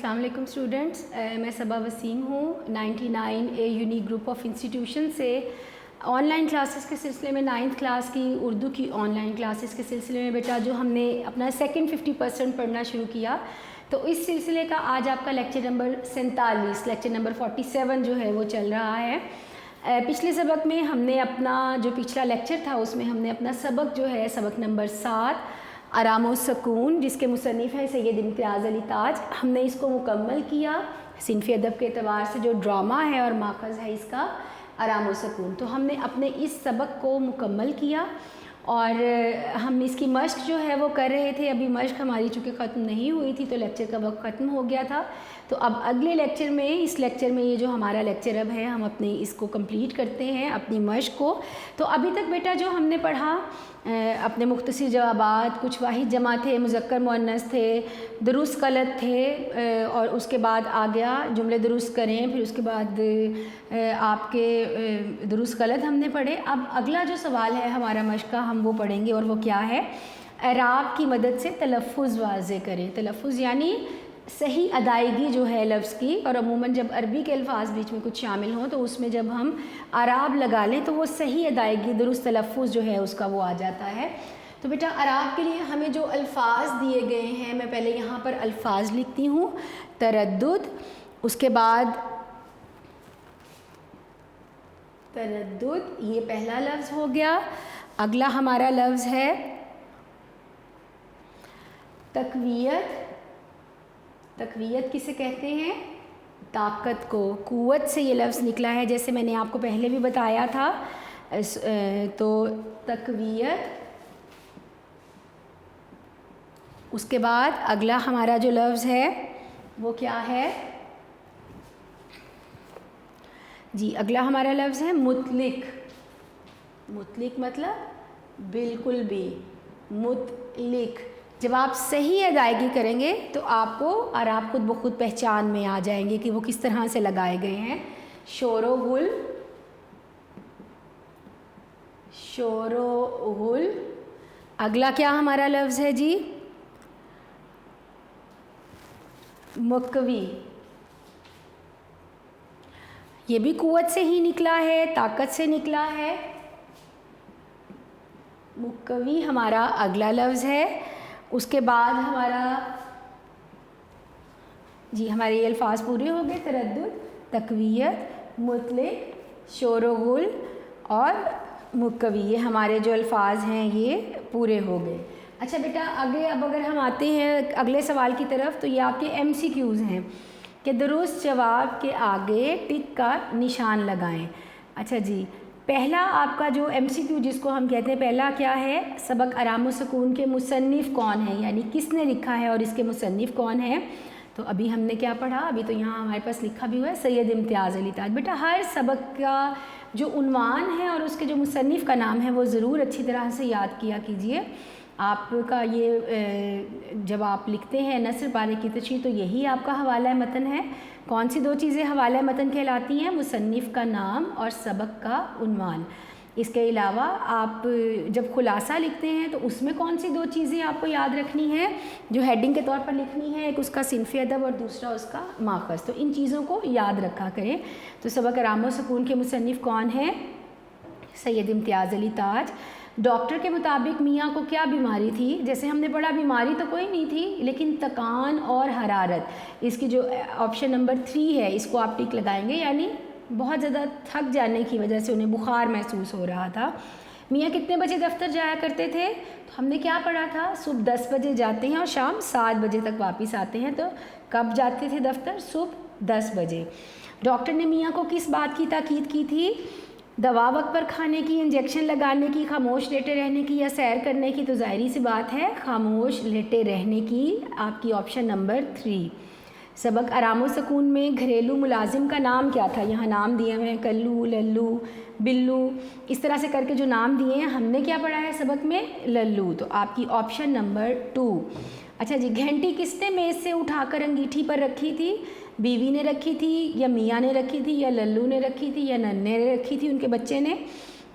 السلام علیکم اسٹوڈنٹس، میں صبا وسیم ہوں 99 a unique group of institution سے آن لائن کلاسز کے سلسلے میں 9th کلاس کی اردو کی آن لائن کلاسز کے سلسلے میں بیٹا جو ہم نے اپنا سیکنڈ 50% پڑھنا شروع کیا، تو اس سلسلے کا آج آپ کا لیکچر نمبر 47 لیکچر نمبر 47 جو ہے وہ چل رہا ہے۔ پچھلے سبق میں ہم نے اپنا جو پچھلا لیکچر تھا اس میں ہم نے اپنا سبق جو ہے سبق نمبر 7 آرام و سکون، جس کے مصنف ہیں سید امتیاز علی تاج، ہم نے اس کو مکمل کیا۔ صنفی ادب کے اعتبار سے جو ڈرامہ ہے اور ماخذ ہے اس کا آرام و سکون، تو ہم نے اپنے اس سبق کو مکمل کیا اور ہم اس کی مشق جو ہے وہ کر رہے تھے۔ ابھی مشق ہماری چونکہ ختم نہیں ہوئی تھی تو لیکچر کا وقت ختم ہو گیا تھا، تو اب اگلے لیکچر میں اس لیکچر میں یہ جو ہمارا لیکچر اب ہے ہم اپنے اس کو کمپلیٹ کرتے ہیں اپنی مشق کو۔ تو ابھی تک بیٹا جو ہم نے پڑھا اپنے مختصر جوابات، کچھ واحد جمع تھے، مذکر مؤنث تھے، درست غلط تھے، اور اس کے بعد آ گیا جملے درست کریں، پھر اس کے بعد آپ کے درست غلط ہم نے پڑھے۔ اب اگلا جو سوال ہے ہمارا مشق کا ہم وہ پڑھیں گے، اور وہ کیا ہے؟ اعراب کی مدد سے تلفظ واضح کریں۔ تلفظ یعنی صحیح ادائیگی جو ہے لفظ کی، اور عموماً جب عربی کے الفاظ بیچ میں کچھ شامل ہوں تو اس میں جب ہم اعراب لگا لیں تو وہ صحیح ادائیگی، درست تلفظ جو ہے اس کا وہ آ جاتا ہے۔ تو بیٹا اعراب کے لیے ہمیں جو الفاظ دیے گئے ہیں، میں پہلے یہاں پر الفاظ لکھتی ہوں۔ تردد، اس کے بعد تردد، یہ پہلا لفظ ہو گیا۔ اگلا ہمارا لفظ ہے تقویت۔ تقویت کسے کہتے ہیں؟ طاقت کو، قوت سے یہ لفظ نکلا ہے، جیسے میں نے آپ کو پہلے بھی بتایا تھا۔ تو تقویت، اس کے بعد اگلا ہمارا جو لفظ ہے وہ کیا ہے؟ جی اگلا ہمارا لفظ ہے مطلق۔ مطلق مطلب بالکل بھی، مطلق جب آپ صحیح ادائیگی کریں گے تو آپ کو اعراب خود بخود پہچان میں آ جائیں گے کہ وہ کس طرح سے لگائے گئے ہیں۔ شور و غل، شور و غل۔ اگلا کیا ہمارا لفظ ہے جی؟ مقوی، یہ بھی قوت سے ہی نکلا ہے، طاقت سے نکلا ہے۔ مقوی ہمارا اگلا لفظ ہے۔ اس کے بعد ہمارا جی ہمارے یہ الفاظ پورے ہو گئے، تردد، تقویت، مطلق، شور و غل اور مقوی، یہ ہمارے جو الفاظ ہیں یہ پورے ہو گئے۔ اچھا بیٹا آگے اب اگر ہم آتے ہیں اگلے سوال کی طرف، تو یہ آپ کے MCQs ہیں کہ درست جواب کے آگے ٹک کا نشان لگائیں۔ اچھا جی، پہلا آپ کا جو MCQ جس کو ہم کہتے ہیں، پہلا کیا ہے؟ سبق آرام و سکون کے مصنف کون ہے، یعنی کس نے لکھا ہے اور اس کے مصنف کون ہے؟ تو ابھی ہم نے کیا پڑھا؟ ابھی تو یہاں ہمارے پاس لکھا بھی ہوا ہے سید امتیاز علی تاج۔ بیٹا ہر سبق کا جو عنوان ہے اور اس کے جو مصنف کا نام ہے وہ ضرور اچھی طرح سے یاد کیا کیجئے۔ آپ کا یہ جب آپ لکھتے ہیں نثر پارے کی تشریح تو یہی آپ کا حوالہ متن ہے۔ کون سی دو چیزیں حوالہ متن کہلاتی ہیں؟ مصنف کا نام اور سبق کا عنوان۔ اس کے علاوہ آپ جب خلاصہ لکھتے ہیں تو اس میں کون سی دو چیزیں آپ کو یاد رکھنی ہے جو ہیڈنگ کے طور پر لکھنی ہے؟ ایک اس کا صنفی ادب اور دوسرا اس کا ماخذ، تو ان چیزوں کو یاد رکھا کریں۔ تو سبق آرام و سکون کے مصنف کون ہیں؟ سید امتیاز علی تاج۔ ڈاکٹر کے مطابق میاں کو کیا بیماری تھی؟ جیسے ہم نے پڑھا بیماری تو کوئی نہیں تھی، لیکن تکان اور حرارت، اس کی جو آپشن نمبر 3 ہے اس کو آپ ٹک لگائیں گے، یعنی بہت زیادہ تھک جانے کی وجہ سے انہیں بخار محسوس ہو رہا تھا۔ میاں کتنے بجے دفتر جایا کرتے تھے؟ تو ہم نے کیا پڑھا تھا؟ صبح 10 بجے جاتے ہیں اور شام 7 بجے تک واپس آتے ہیں، تو کب جاتے تھے دفتر؟ صبح 10 بجے۔ ڈاکٹر نے میاں کو کس بات کی تاکید کی تھی؟ دوا وقت پر کھانے کی، انجیکشن لگانے کی، خاموش لیٹے رہنے کی یا سیر کرنے کی؟ تو ظاہری سی بات ہے خاموش لیٹے رہنے کی، آپ کی آپشن نمبر 3۔ سبق آرام و سکون میں گھریلو ملازم کا نام کیا تھا؟ یہاں نام دیے ہوئے ہیں کلو، للو، بلو، اس طرح سے کر کے جو نام دیے ہیں، ہم نے کیا پڑھا ہے سبق میں؟ للو، تو آپ کی آپشن نمبر 2۔ اچھا جی، گھنٹی کس نے میز سے اٹھا کر انگیٹھی پر رکھی تھی؟ بیوی نے رکھی تھی یا میاں نے رکھی تھی یا للو نے رکھی تھی یا ننے نے رکھی تھی، ان کے بچے نے؟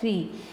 3।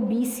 20